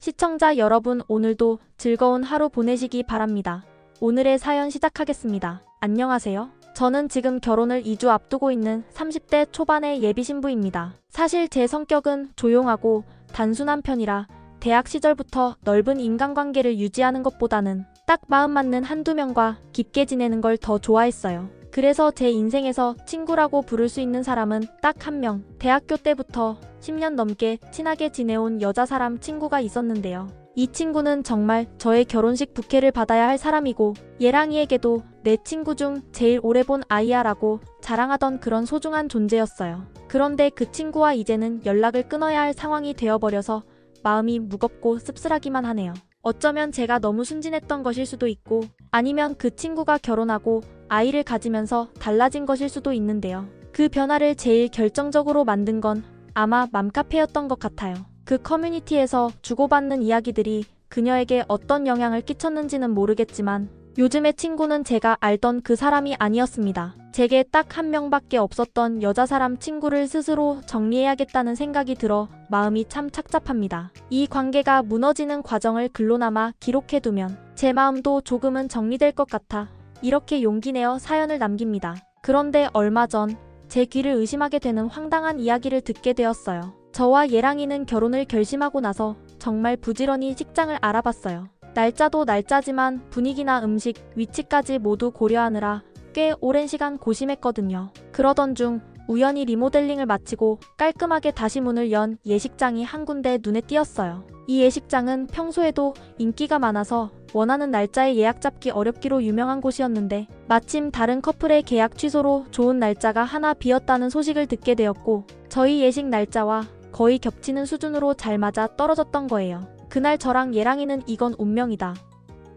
시청자 여러분, 오늘도 즐거운 하루 보내시기 바랍니다. 오늘의 사연 시작하겠습니다. 안녕하세요. 저는 지금 결혼을 2주 앞두고 있는 30대 초반의 예비 신부입니다. 사실 제 성격은 조용하고 단순한 편이라 대학 시절부터 넓은 인간관계를 유지하는 것보다는 딱 마음 맞는 한두 명과 깊게 지내는 걸 더 좋아했어요. 그래서 제 인생에서 친구라고 부를 수 있는 사람은 딱 한 명, 대학교 때부터 10년 넘게 친하게 지내온 여자 사람 친구가 있었는데요. 이 친구는 정말 저의 결혼식 부케를 받아야 할 사람이고, 예랑이에게도 내 친구 중 제일 오래 본 아이야 라고 자랑하던 그런 소중한 존재였어요. 그런데 그 친구와 이제는 연락을 끊어야 할 상황이 되어버려서 마음이 무겁고 씁쓸하기만 하네요. 어쩌면 제가 너무 순진했던 것일 수도 있고, 아니면 그 친구가 결혼하고 아이를 가지면서 달라진 것일 수도 있는데요. 그 변화를 제일 결정적으로 만든 건 아마 맘카페였던 것 같아요. 그 커뮤니티에서 주고받는 이야기들이 그녀에게 어떤 영향을 끼쳤는지는 모르겠지만 요즘의 친구는 제가 알던 그 사람이 아니었습니다. 제게 딱 한 명밖에 없었던 여자 사람 친구를 스스로 정리해야겠다는 생각이 들어 마음이 참 착잡합니다. 이 관계가 무너지는 과정을 글로나마 기록해두면 제 마음도 조금은 정리될 것 같아 이렇게 용기 내어 사연을 남깁니다. 그런데 얼마 전 제 귀를 의심하게 되는 황당한 이야기를 듣게 되었어요. 저와 예랑이는 결혼을 결심하고 나서 정말 부지런히 식장을 알아봤어요. 날짜도 날짜지만 분위기나 음식, 위치까지 모두 고려하느라 꽤 오랜 시간 고심했거든요. 그러던 중 우연히 리모델링을 마치고 깔끔하게 다시 문을 연 예식장이 한 군데 눈에 띄었어요. 이 예식장은 평소에도 인기가 많아서 원하는 날짜에 예약 잡기 어렵기로 유명한 곳이었는데, 마침 다른 커플의 계약 취소로 좋은 날짜가 하나 비었다는 소식을 듣게 되었고, 저희 예식 날짜와 거의 겹치는 수준으로 잘 맞아 떨어졌던 거예요. 그날 저랑 예랑이는 이건 운명이다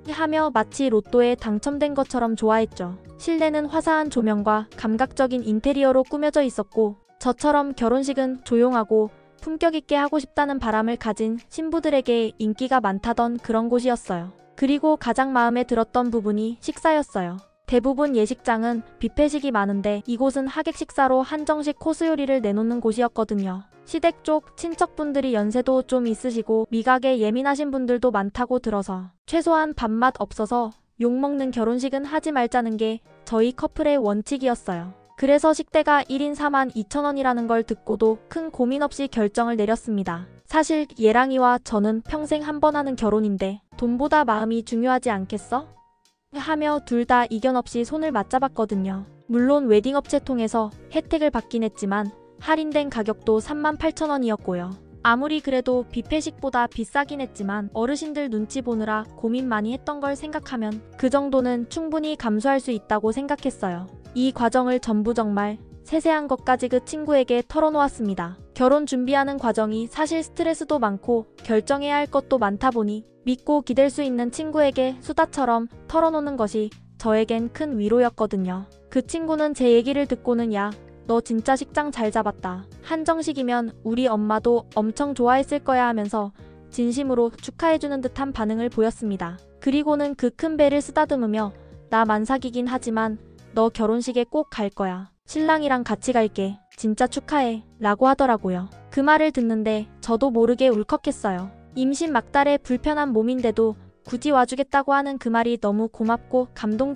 하며 마치 로또에 당첨된 것처럼 좋아했죠. 실내는 화사한 조명과 감각적인 인테리어로 꾸며져 있었고, 저처럼 결혼식은 조용하고 품격 있게 하고 싶다는 바람을 가진 신부들에게 인기가 많다던 그런 곳이었어요. 그리고 가장 마음에 들었던 부분이 식사였어요. 대부분 예식장은 뷔페식이 많은데 이곳은 하객 식사로 한정식 코스 요리를 내놓는 곳이었거든요. 시댁 쪽 친척분들이 연세도 좀 있으시고 미각에 예민하신 분들도 많다고 들어서 최소한 밥맛 없어서 욕먹는 결혼식은 하지 말자는 게 저희 커플의 원칙이었어요. 그래서 식대가 1인 42,000원이라는 걸 듣고도 큰 고민 없이 결정을 내렸습니다. 사실 예랑이와 저는 평생 한 번 하는 결혼인데 돈보다 마음이 중요하지 않겠어? 하며 둘 다 이견 없이 손을 맞잡았거든요. 물론 웨딩업체 통해서 혜택을 받긴 했지만 할인된 가격도 38,000원이었고요. 아무리 그래도 뷔페식보다 비싸긴 했지만 어르신들 눈치 보느라 고민 많이 했던 걸 생각하면 그 정도는 충분히 감수할 수 있다고 생각했어요. 이 과정을 전부 정말 세세한 것까지 그 친구에게 털어놓았습니다. 결혼 준비하는 과정이 사실 스트레스도 많고 결정해야 할 것도 많다 보니 믿고 기댈 수 있는 친구에게 수다처럼 털어놓는 것이 저에겐 큰 위로였거든요. 그 친구는 제 얘기를 듣고는 야, 너 진짜 식장 잘 잡았다. 한정식이면 우리 엄마도 엄청 좋아했을 거야 하면서 진심으로 축하해주는 듯한 반응을 보였습니다. 그리고는 그 큰 배를 쓰다듬으며 나 만삭이긴 하지만 너 결혼식에 꼭 갈 거야. 신랑이랑 같이 갈게. 진짜 축하해. 라고 하더라고요. 그 말을 듣는데 저도 모르게 울컥했어요. 임신 막달에 불편한 몸인데도 굳이 와주겠다고 하는 그 말이 너무 고맙고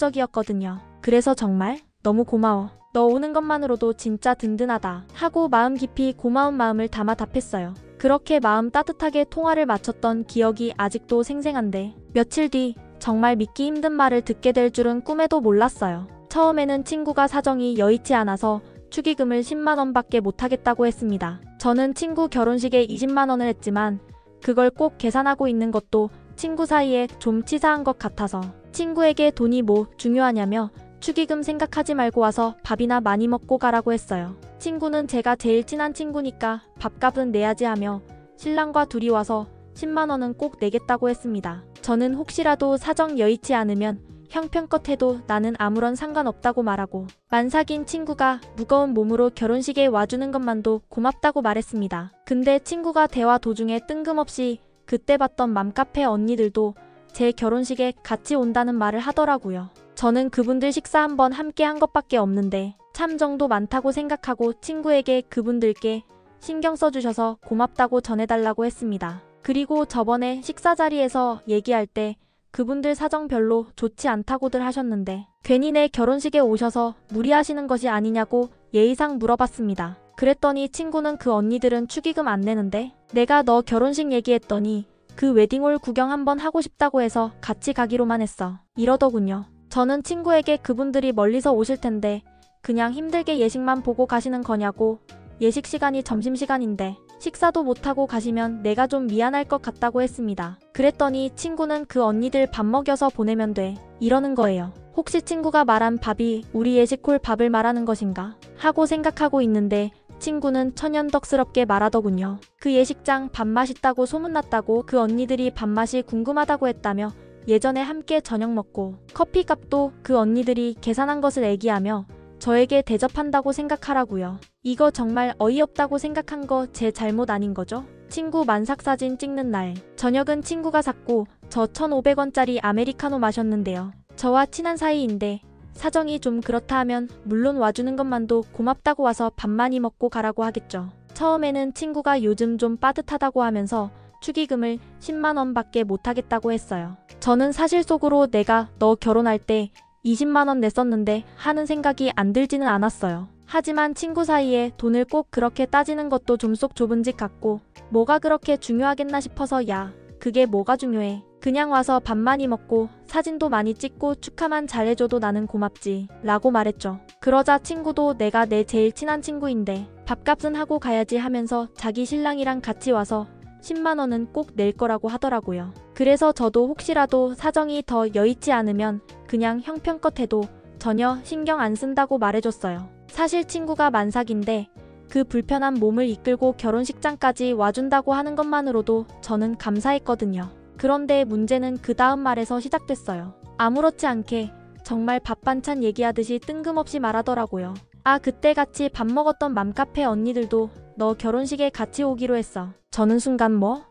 감동적이었거든요. 그래서 정말 너무 고마워. 너 오는 것만으로도 진짜 든든하다 하고 마음 깊이 고마운 마음을 담아 답했어요. 그렇게 마음 따뜻하게 통화를 마쳤던 기억이 아직도 생생한데, 며칠 뒤 정말 믿기 힘든 말을 듣게 될 줄은 꿈에도 몰랐어요. 처음에는 친구가 사정이 여의치 않아서 축의금을 10만원 밖에 못하겠다고 했습니다. 저는 친구 결혼식에 20만원을 했지만 그걸 꼭 계산하고 있는 것도 친구 사이에 좀 치사한 것 같아서 친구에게 돈이 뭐 중요하냐며 축의금 생각하지 말고 와서 밥이나 많이 먹고 가라고 했어요. 친구는 제가 제일 친한 친구니까 밥값은 내야지 하며 신랑과 둘이 와서 10만원은 꼭 내겠다고 했습니다. 저는 혹시라도 사정 여의치 않으면 형편껏 해도 나는 아무런 상관없다고 말하고, 만삭인 친구가 무거운 몸으로 결혼식에 와주는 것만도 고맙다고 말했습니다. 근데 친구가 대화 도중에 뜬금없이 그때 봤던 맘카페 언니들도 제 결혼식에 같이 온다는 말을 하더라고요. 저는 그분들 식사 한번 함께 한 것밖에 없는데 참 정도 많다고 생각하고 친구에게 그분들께 신경 써주셔서 고맙다고 전해달라고 했습니다. 그리고 저번에 식사 자리에서 얘기할 때 그분들 사정 별로 좋지 않다고들 하셨는데 괜히 내 결혼식에 오셔서 무리하시는 것이 아니냐고 예의상 물어봤습니다. 그랬더니 친구는 그 언니들은 축의금 안 내는데 내가 너 결혼식 얘기했더니 그 웨딩홀 구경 한번 하고 싶다고 해서 같이 가기로만 했어. 이러더군요. 저는 친구에게 그분들이 멀리서 오실 텐데 그냥 힘들게 예식만 보고 가시는 거냐고 예식 시간이 점심시간인데 식사도 못하고 가시면 내가 좀 미안할 것 같다고 했습니다. 그랬더니 친구는 그 언니들 밥 먹여서 보내면 돼. 이러는 거예요. 혹시 친구가 말한 밥이 우리 예식홀 밥을 말하는 것인가 하고 생각하고 있는데 친구는 천연덕스럽게 말하더군요. 그 예식장 밥 맛있다고 소문났다고 그 언니들이 밥맛이 궁금하다고 했다며 예전에 함께 저녁 먹고 커피값도 그 언니들이 계산한 것을 얘기하며 저에게 대접한다고 생각하라고요. 이거 정말 어이없다고 생각한 거 제 잘못 아닌 거죠? 친구 만삭사진 찍는 날 저녁은 친구가 샀고 저 1,500원짜리 아메리카노 마셨는데요. 저와 친한 사이인데 사정이 좀 그렇다 하면 물론 와주는 것만도 고맙다고 와서 밥 많이 먹고 가라고 하겠죠. 처음에는 친구가 요즘 좀 빠듯하다고 하면서 축의금을 10만원 밖에 못하겠다고 했어요. 저는 사실 속으로 내가 너 결혼할 때 20만원 냈었는데 하는 생각이 안 들지는 않았어요. 하지만 친구 사이에 돈을 꼭 그렇게 따지는 것도 좀 속 좁은 짓 같고 뭐가 그렇게 중요하겠나 싶어서 야 그게 뭐가 중요해. 그냥 와서 밥 많이 먹고 사진도 많이 찍고 축하만 잘해줘도 나는 고맙지 라고 말했죠. 그러자 친구도 내가 내 제일 친한 친구인데 밥값은 하고 가야지 하면서 자기 신랑이랑 같이 와서 10만원은 꼭 낼 거라고 하더라고요. 그래서 저도 혹시라도 사정이 더 여의치 않으면 그냥 형편껏 해도 전혀 신경 안 쓴다고 말해줬어요. 사실 친구가 만삭인데 그 불편한 몸을 이끌고 결혼식장까지 와준다고 하는 것만으로도 저는 감사했거든요. 그런데 문제는 그 다음 말에서 시작됐어요. 아무렇지 않게 정말 밥 반찬 얘기하듯이 뜬금없이 말하더라고요. 아 그때 같이 밥 먹었던 맘카페 언니들도 너 결혼식에 같이 오기로 했어. 저는 순간 뭐?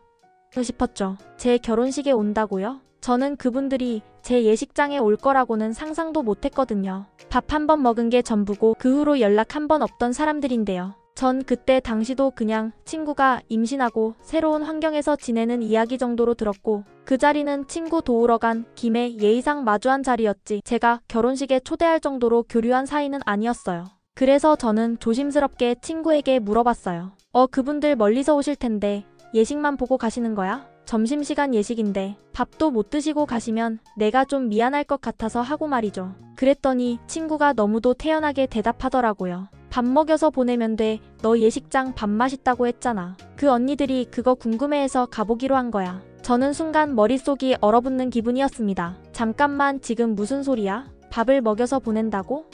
싶었죠. 제 결혼식에 온다고요? 저는 그분들이 제 예식장에 올 거라고는 상상도 못했거든요. 밥 한 번 먹은 게 전부고 그 후로 연락 한 번 없던 사람들인데요. 전 그때 당시도 그냥 친구가 임신하고 새로운 환경에서 지내는 이야기 정도로 들었고 그 자리는 친구 도우러 간 김에 예의상 마주한 자리였지 제가 결혼식에 초대할 정도로 교류한 사이는 아니었어요. 그래서 저는 조심스럽게 친구에게 물어봤어요. 그분들 멀리서 오실 텐데 예식만 보고 가시는 거야? 점심시간 예식인데 밥도 못 드시고 가시면 내가 좀 미안할 것 같아서 하고 말이죠. 그랬더니 친구가 너무도 태연하게 대답하더라고요. 밥 먹여서 보내면 돼. 너 예식장 밥 맛있다고 했잖아. 그 언니들이 그거 궁금해해서 가보기로 한 거야. 저는 순간 머릿속이 얼어붙는 기분이었습니다. 잠깐만 지금 무슨 소리야? 밥을 먹여서 보낸다고?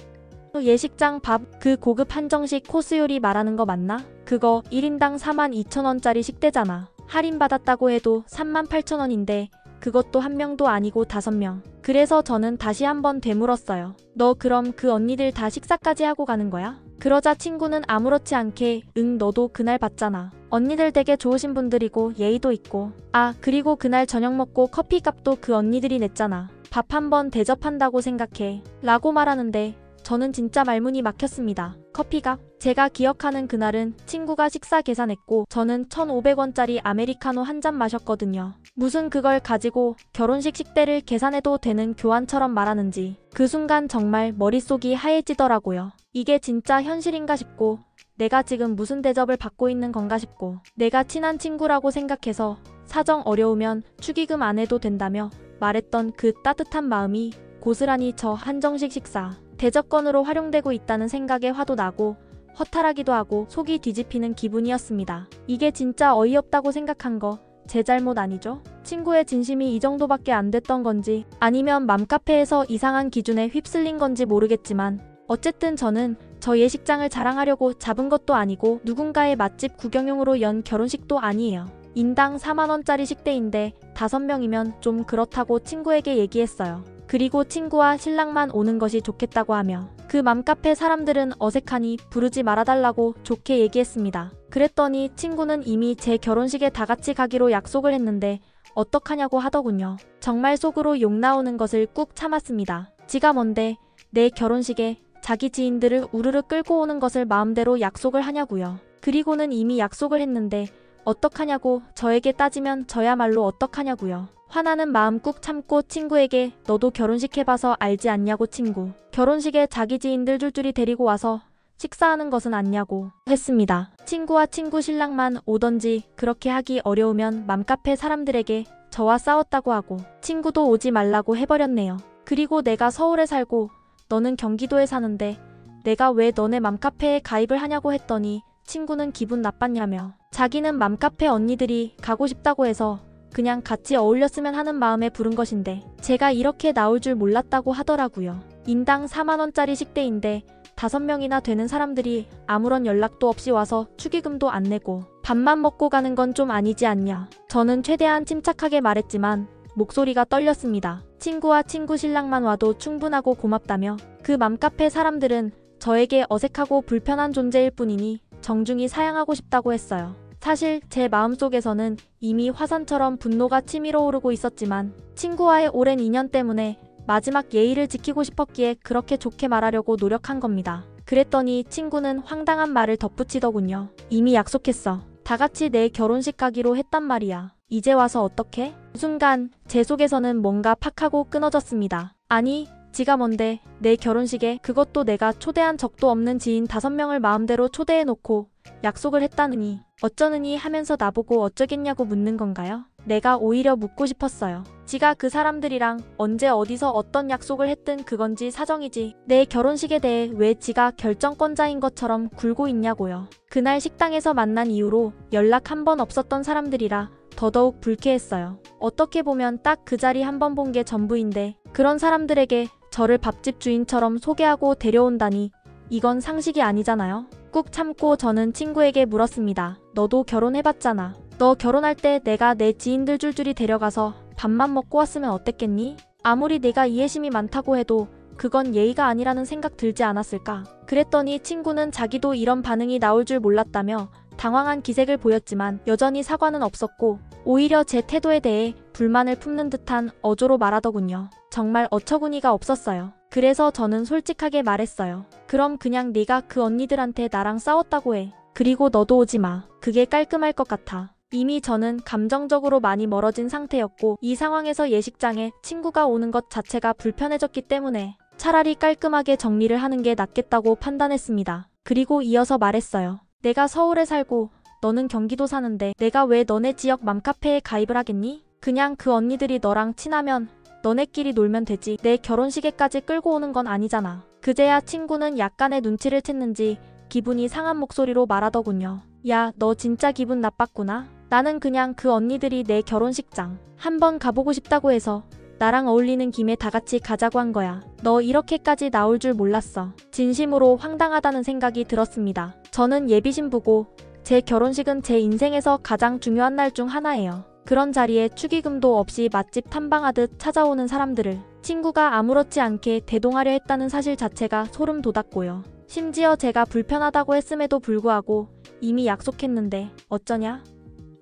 예식장 밥 그 고급 한정식 코스 요리 말하는 거 맞나? 그거 1인당 42,000원짜리 식대잖아. 할인받았다고 해도 38,000원인데 그것도 한 명도 아니고 5명. 그래서 저는 다시 한번 되물었어요. 너 그럼 그 언니들 다 식사까지 하고 가는 거야? 그러자 친구는 아무렇지 않게 응 너도 그날 봤잖아. 언니들 되게 좋으신 분들이고 예의도 있고 아 그리고 그날 저녁 먹고 커피값도 그 언니들이 냈잖아. 밥 한번 대접한다고 생각해 라고 말하는데 저는 진짜 말문이 막혔습니다. 커피값? 제가 기억하는 그날은 친구가 식사 계산했고 저는 1,500원짜리 아메리카노 한 잔 마셨거든요. 무슨 그걸 가지고 결혼식 식대를 계산해도 되는 교환처럼 말하는지 그 순간 정말 머릿속이 하얘지더라고요. 이게 진짜 현실인가 싶고 내가 지금 무슨 대접을 받고 있는 건가 싶고 내가 친한 친구라고 생각해서 사정 어려우면 축의금 안 해도 된다며 말했던 그 따뜻한 마음이 고스란히 저 한정식 식사 대접권으로 활용되고 있다는 생각에 화도 나고 허탈하기도 하고 속이 뒤집히는 기분이었습니다. 이게 진짜 어이없다고 생각한 거 제 잘못 아니죠? 친구의 진심이 이 정도밖에 안 됐던 건지 아니면 맘카페에서 이상한 기준에 휩쓸린 건지 모르겠지만 어쨌든 저는 저 예식장을 자랑하려고 잡은 것도 아니고 누군가의 맛집 구경용으로 연 결혼식도 아니에요. 인당 4만원짜리 식대인데 5명이면 좀 그렇다고 친구에게 얘기했어요. 그리고 친구와 신랑만 오는 것이 좋겠다고 하며 그 맘카페 사람들은 어색하니 부르지 말아달라고 좋게 얘기했습니다. 그랬더니 친구는 이미 제 결혼식에 다 같이 가기로 약속을 했는데 어떡하냐고 하더군요. 정말 속으로 욕 나오는 것을 꾹 참았습니다. 지가 뭔데 내 결혼식에 자기 지인들을 우르르 끌고 오는 것을 마음대로 약속을 하냐고요. 그리고는 이미 약속을 했는데 어떡하냐고 저에게 따지면 저야말로 어떡하냐고요. 화나는 마음 꾹 참고 친구에게 너도 결혼식 해봐서 알지 않냐고 친구. 결혼식에 자기 지인들 줄줄이 데리고 와서 식사하는 것은 않냐고 했습니다. 친구와 친구 신랑만 오던지 그렇게 하기 어려우면 맘카페 사람들에게 저와 싸웠다고 하고 친구도 오지 말라고 해버렸네요. 그리고 내가 서울에 살고 너는 경기도에 사는데 내가 왜 너네 맘카페에 가입을 하냐고 했더니 친구는 기분 나빴냐며 자기는 맘카페 언니들이 가고 싶다고 해서 그냥 같이 어울렸으면 하는 마음에 부른 것인데 제가 이렇게 나올 줄 몰랐다고 하더라고요. 인당 4만원짜리 식대인데 5명이나 되는 사람들이 아무런 연락도 없이 와서 축의금도 안 내고 밥만 먹고 가는 건 좀 아니지 않냐. 저는 최대한 침착하게 말했지만 목소리가 떨렸습니다. 친구와 친구 신랑만 와도 충분하고 고맙다며 그 맘카페 사람들은 저에게 어색하고 불편한 존재일 뿐이니 정중히 사양하고 싶다고 했어요. 사실 제 마음속에서는 이미 화산처럼 분노가 치밀어 오르고 있었지만 친구와의 오랜 인연 때문에 마지막 예의를 지키고 싶었기에 그렇게 좋게 말하려고 노력한 겁니다. 그랬더니 친구는 황당한 말을 덧붙이더군요. 이미 약속했어. 다 같이 내 결혼식 가기로 했단 말이야. 이제 와서 어떡해? 순간 제 속에서는 뭔가 팍 하고 끊어졌습니다. 아니, 지가 뭔데 내 결혼식에 그것도 내가 초대한 적도 없는 지인 5명을 마음대로 초대해놓고 약속을 했다느니 어쩌느니 하면서 나보고 어쩌겠냐고 묻는 건가요? 내가 오히려 묻고 싶었어요. 지가 그 사람들이랑 언제 어디서 어떤 약속을 했든 그건지 사정이지 내 결혼식에 대해 왜 지가 결정권자인 것처럼 굴고 있냐고요. 그날 식당에서 만난 이후로 연락 한 번 없었던 사람들이라 더더욱 불쾌했어요. 어떻게 보면 딱 그 자리 한 번 본 게 전부인데 그런 사람들에게 저를 밥집 주인처럼 소개하고 데려온다니 이건 상식이 아니잖아요. 꾹 참고 저는 친구에게 물었습니다. 너도 결혼해봤잖아. 너 결혼할 때 내가 내 지인들 줄줄이 데려가서 밥만 먹고 왔으면 어땠겠니? 아무리 내가 이해심이 많다고 해도 그건 예의가 아니라는 생각 들지 않았을까? 그랬더니 친구는 자기도 이런 반응이 나올 줄 몰랐다며 당황한 기색을 보였지만 여전히 사과는 없었고 오히려 제 태도에 대해 불만을 품는 듯한 어조로 말하더군요. 정말 어처구니가 없었어요. 그래서 저는 솔직하게 말했어요. 그럼 그냥 네가 그 언니들한테 나랑 싸웠다고 해. 그리고 너도 오지 마. 그게 깔끔할 것 같아. 이미 저는 감정적으로 많이 멀어진 상태였고 이 상황에서 예식장에 친구가 오는 것 자체가 불편해졌기 때문에 차라리 깔끔하게 정리를 하는 게 낫겠다고 판단했습니다. 그리고 이어서 말했어요. 내가 서울에 살고 너는 경기도 사는데 내가 왜 너네 지역 맘카페에 가입을 하겠니? 그냥 그 언니들이 너랑 친하면 너네끼리 놀면 되지 내 결혼식에까지 끌고 오는 건 아니잖아. 그제야 친구는 약간의 눈치를 챘는지 기분이 상한 목소리로 말하더군요. 야, 너 진짜 기분 나빴구나. 나는 그냥 그 언니들이 내 결혼식장 한번 가보고 싶다고 해서 나랑 어울리는 김에 다 같이 가자고 한 거야. 너 이렇게까지 나올 줄 몰랐어. 진심으로 황당하다는 생각이 들었습니다. 저는 예비신부고 제 결혼식은 제 인생에서 가장 중요한 날 중 하나예요. 그런 자리에 축의금도 없이 맛집 탐방하듯 찾아오는 사람들을 친구가 아무렇지 않게 대동하려 했다는 사실 자체가 소름 돋았고요. 심지어 제가 불편하다고 했음에도 불구하고 이미 약속했는데 어쩌냐?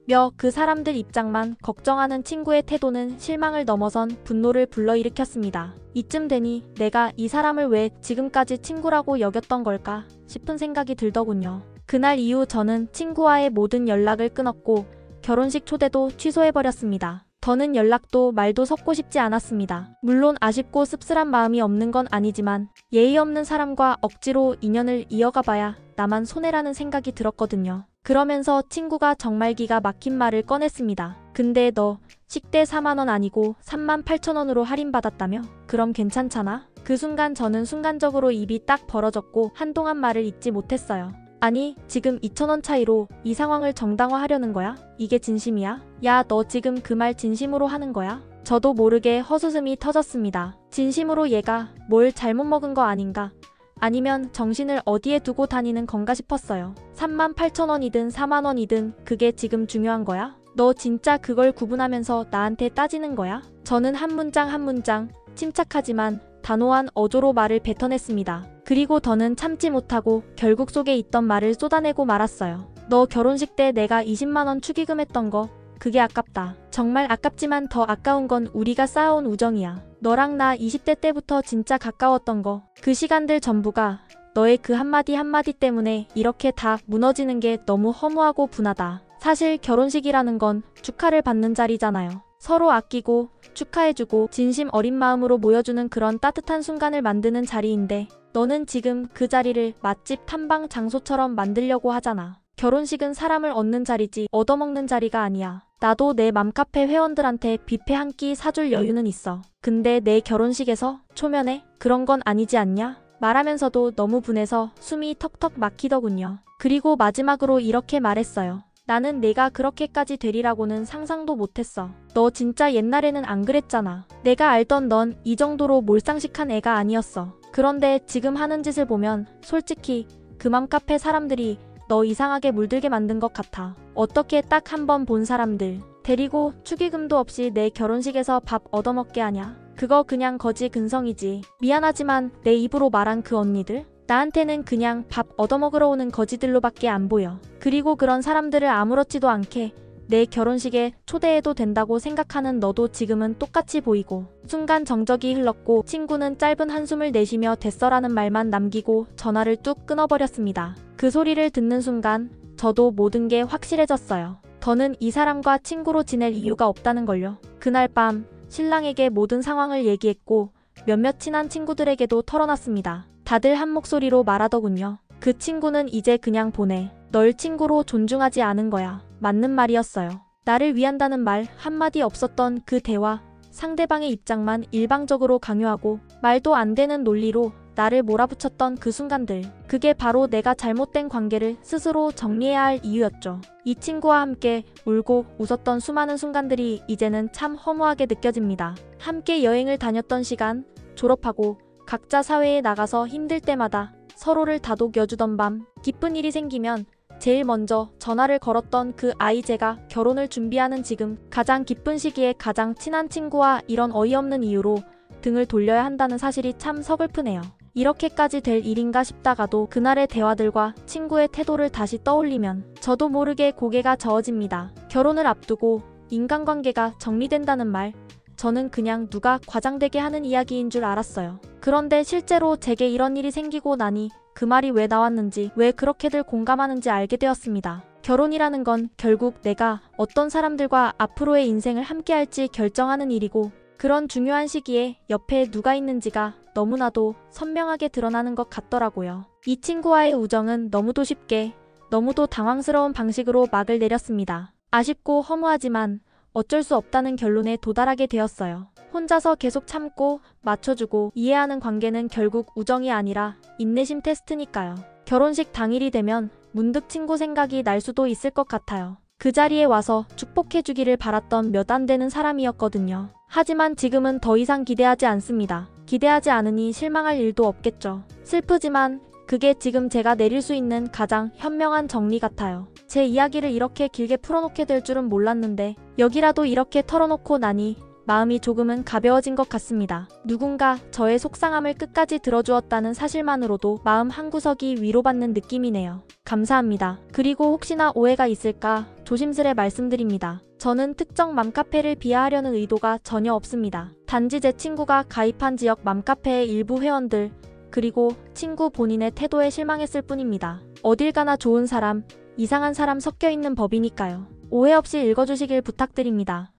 며 그 사람들 입장만 걱정하는 친구의 태도는 실망을 넘어선 분노를 불러일으켰습니다. 이쯤 되니 내가 이 사람을 왜 지금까지 친구라고 여겼던 걸까 싶은 생각이 들더군요. 그날 이후 저는 친구와의 모든 연락을 끊었고 결혼식 초대도 취소해버렸습니다. 더는 연락도 말도 섞고 싶지 않았습니다. 물론 아쉽고 씁쓸한 마음이 없는 건 아니지만 예의 없는 사람과 억지로 인연을 이어가봐야 나만 손해라는 생각이 들었거든요. 그러면서 친구가 정말 기가 막힌 말을 꺼냈습니다. 근데 너 식대 4만원 아니고 38,000원으로 할인받았다며? 그럼 괜찮잖아? 그 순간 저는 순간적으로 입이 딱 벌어졌고 한동안 말을 잇지 못했어요. 아니, 지금 2,000원 차이로 이 상황을 정당화하려는 거야? 이게 진심이야? 야, 너 지금 그 말 진심으로 하는 거야? 저도 모르게 헛웃음이 터졌습니다. 진심으로 얘가 뭘 잘못 먹은 거 아닌가? 아니면 정신을 어디에 두고 다니는 건가 싶었어요. 38,000원이든 4만원이든 그게 지금 중요한 거야? 너 진짜 그걸 구분하면서 나한테 따지는 거야? 저는 한 문장 한 문장 침착하지만 단호한 어조로 말을 뱉어냈습니다. 그리고 더는 참지 못하고 결국 속에 있던 말을 쏟아내고 말았어요. 너 결혼식 때 내가 20만원 축의금 했던 거 그게 아깝다. 정말 아깝지만 더 아까운 건 우리가 쌓아온 우정이야. 너랑 나 20대 때부터 진짜 가까웠던 거 그 시간들 전부가 너의 그 한마디 한마디 때문에 이렇게 다 무너지는 게 너무 허무하고 분하다. 사실 결혼식이라는 건 축하를 받는 자리잖아요. 서로 아끼고 축하해주고 진심 어린 마음으로 모여주는 그런 따뜻한 순간을 만드는 자리인데 너는 지금 그 자리를 맛집 탐방 장소처럼 만들려고 하잖아. 결혼식은 사람을 얻는 자리지 얻어먹는 자리가 아니야. 나도 내 맘카페 회원들한테 뷔페 한 끼 사줄 여유는 있어. 근데 내 결혼식에서 초면에 그런 건 아니지 않냐? 말하면서도 너무 분해서 숨이 턱턱 막히더군요. 그리고 마지막으로 이렇게 말했어요. 나는 내가 그렇게까지 되리라고는 상상도 못했어. 너 진짜 옛날에는 안 그랬잖아. 내가 알던 넌 이 정도로 몰상식한 애가 아니었어. 그런데 지금 하는 짓을 보면 솔직히 그 맘카페 사람들이 너 이상하게 물들게 만든 것 같아. 어떻게 딱 한 번 본 사람들 데리고 축의금도 없이 내 결혼식에서 밥 얻어먹게 하냐? 그거 그냥 거지 근성이지. 미안하지만 내 입으로 말한 그 언니들? 나한테는 그냥 밥 얻어먹으러 오는 거지들로밖에 안 보여. 그리고 그런 사람들을 아무렇지도 않게 내 결혼식에 초대해도 된다고 생각하는 너도 지금은 똑같이 보이고. 순간 정적이 흘렀고 친구는 짧은 한숨을 내쉬며 됐어라는 말만 남기고 전화를 뚝 끊어버렸습니다. 그 소리를 듣는 순간 저도 모든 게 확실해졌어요. 더는 이 사람과 친구로 지낼 이유가 없다는 걸요. 그날 밤 신랑에게 모든 상황을 얘기했고 몇몇 친한 친구들에게도 털어놨습니다. 다들 한 목소리로 말하더군요. 그 친구는 이제 그냥 보내. 널 친구로 존중하지 않은 거야. 맞는 말이었어요. 나를 위한다는 말 한마디 없었던 그 대화, 상대방의 입장만 일방적으로 강요하고 말도 안 되는 논리로 나를 몰아붙였던 그 순간들. 그게 바로 내가 잘못된 관계를 스스로 정리해야 할 이유였죠. 이 친구와 함께 울고 웃었던 수많은 순간들이 이제는 참 허무하게 느껴집니다. 함께 여행을 다녔던 시간, 졸업하고 각자 사회에 나가서 힘들 때마다 서로를 다독여주던 밤, 기쁜 일이 생기면 제일 먼저 전화를 걸었던 그 아이, 제가 결혼을 준비하는 지금 가장 기쁜 시기에 가장 친한 친구와 이런 어이없는 이유로 등을 돌려야 한다는 사실이 참 서글프네요. 이렇게까지 될 일인가 싶다가도 그날의 대화들과 친구의 태도를 다시 떠올리면 저도 모르게 고개가 저어집니다. 결혼을 앞두고 인간관계가 정리된다는 말, 저는 그냥 누가 과장되게 하는 이야기인 줄 알았어요. 그런데 실제로 제게 이런 일이 생기고 나니 그 말이 왜 나왔는지, 왜 그렇게들 공감하는지 알게 되었습니다. 결혼이라는 건 결국 내가 어떤 사람들과 앞으로의 인생을 함께할지 결정하는 일이고, 그런 중요한 시기에 옆에 누가 있는지가 너무나도 선명하게 드러나는 것 같더라고요. 이 친구와의 우정은 너무도 쉽게, 너무도 당황스러운 방식으로 막을 내렸습니다. 아쉽고 허무하지만 어쩔 수 없다는 결론에 도달하게 되었어요. 혼자서 계속 참고 맞춰주고 이해하는 관계는 결국 우정이 아니라 인내심 테스트니까요. 결혼식 당일이 되면 문득 친구 생각이 날 수도 있을 것 같아요. 그 자리에 와서 축복해주기를 바랐던 몇 안 되는 사람이었거든요. 하지만 지금은 더 이상 기대하지 않습니다. 기대하지 않으니 실망할 일도 없겠죠. 슬프지만 그게 지금 제가 내릴 수 있는 가장 현명한 정리 같아요. 제 이야기를 이렇게 길게 풀어놓게 될 줄은 몰랐는데 여기라도 이렇게 털어놓고 나니 마음이 조금은 가벼워진 것 같습니다. 누군가 저의 속상함을 끝까지 들어주었다는 사실만으로도 마음 한구석이 위로받는 느낌이네요. 감사합니다. 그리고 혹시나 오해가 있을까 조심스레 말씀드립니다. 저는 특정 맘카페를 비하하려는 의도가 전혀 없습니다. 단지 제 친구가 가입한 지역 맘카페의 일부 회원들, 그리고 친구 본인의 태도에 실망했을 뿐입니다. 어딜 가나 좋은 사람, 이상한 사람 섞여 있는 법이니까요. 오해 없이 읽어주시길 부탁드립니다.